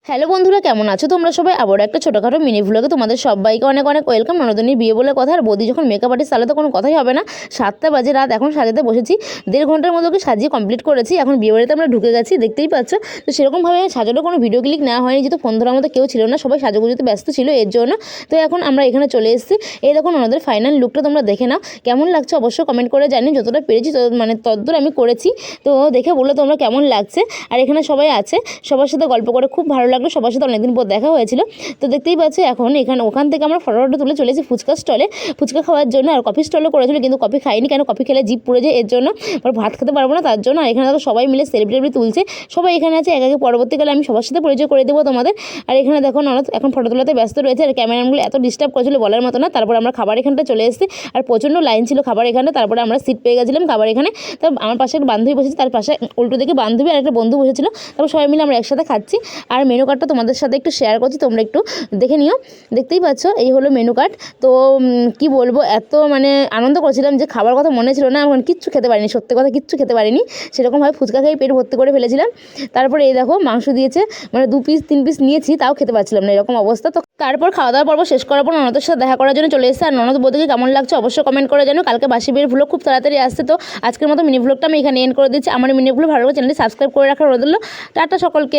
Hello বন্ধুরা, কেমন আছো তোমরা সবাই? আবার একটা ছোটোখাটো মিনি ভ্লগে তোমাদের সবাইকে অনেক অনেক ওয়েলকাম। ননদিনীর বিয়ে বলে কথা, আর বৌদি যখন মেকআপ আর্টিস্ট তাহলে তো কোনো কথাই হবে না। 7টা বাজে রাত, এখন সাজাতে বসেছি। 1.5 ঘন্টার মতো সাজিয়ে কমপ্লিট করেছি। এখন বিয়ে বাড়িতে আমরা ঢুকে গেছি, দেখতেই পাচ্ছ। তো সেরকমভাবে সাজানো কোনো ভিডিও ক্লিক নেওয়া হয়নি, যেহেতু ফোন ধরার মতো কেউ ছিল না, সবাই সাজুগুজুতে ব্যস্ত ছিল এর জন্য। তো এখন আমরা এখানে চলে এসেছি। এই দেখুন ওনাদের ফাইনাল লুকটা তোমরা দেখে নাও, কেমন লাগছে অবশ্যই কমেন্ট করে জানি। যতটা পেরেছি ততদূর আমি করেছি, তো দেখে বললো তোমরা কেমন লাগছে। আর এখানে সবাই আছে, সবার সাথে গল্প করে খুব ভালো লাগলো, সবার সাথে অনেকদিন পর দেখা হয়েছিল। তো দেখতেই পাচ্ছি এখন ওখান থেকে আমরা ফটোটা তুলে চলেছি ফুচকা স্টলে, ফুচকা খাওয়ার জন্য। আর কফি স্টলও করেছিল, কিন্তু কফি খাইনি, কেন কফি খেলে জিভ পুড়ে যায়, এর জন্য আর ভাত খেতে পারবো না তার জন্য। আর এখানে দেখো সবাই মিলে সেলিব্রিটি তুলছে, সবাই এখানে আছে। একে পরবর্তীকালে আমি সবার সাথে পরিচয় করে দেবো তোমাদের। আর এখানে দেখো ননদ এখন ফটো তোলাতে ব্যস্ত রয়েছে, আর ক্যামেরাম্যানগুলো এত ডিস্টার্ব করেছিল বলার মতো না। তারপর আমরা খাবার এখানটা চলে এসেছি, আর প্রচণ্ড লাইন ছিল খাবার এখানে। তারপরে আমরা সিট পেয়ে গেছিলাম খাবার এখানে। তো আমার পাশে একটা বান্ধবী বসেছে, তার পাশে উল্টো দিকে বান্ধবী আর একটা বন্ধু বসেছিল। তারপর সবাই মিলে আমরা একসাথে খাচ্ছি। আর মেনু কার্ডটা তোমাদের সাথে একটু শেয়ার করছি, তোমরা একটু দেখে নিও। দেখতেই পাচ্ছ এই হলো মেনু কার্ড। তো কি বলবো, এত আনন্দ করছিলাম যে খাবার কথা মনে ছিল না, এখন কিচ্ছু খেতে পারিনি, সত্যি কথা কিচ্ছু খেতে পারিনি। সেরকমভাবে ফুচকা খেয়ে পেট ভর্তি করে ফেলেছিলাম। তারপরে এই দেখো মাংস দিয়েছে, 2 পিস 3 পিস নিয়েছি, তাও খেতে পারছিলাম না, এরকম অবস্থা। তো তারপর খাওয়া দাওয়ার পর্ব শেষ করার পর ননদের সাথে দেখা করার জন্য চলে এসেছে। আর ননদ বৌদিকে কেমন লাগছে অবশ্যই কমেন্ট করে জানো। কালকে বাসি বিয়ের ভ্লগ খুব তাড়াতাড়ি আসছে। তো আজকের মতো মিনি ভ্লগটা আমি এখানে এন্ড করে দিচ্ছি। আমার মিনি ভ্লগ ভালো করে চ্যানেলটি সাবস্ক্রাইব করে রাখার অনুরোধ রইল। টাটা সকলকে।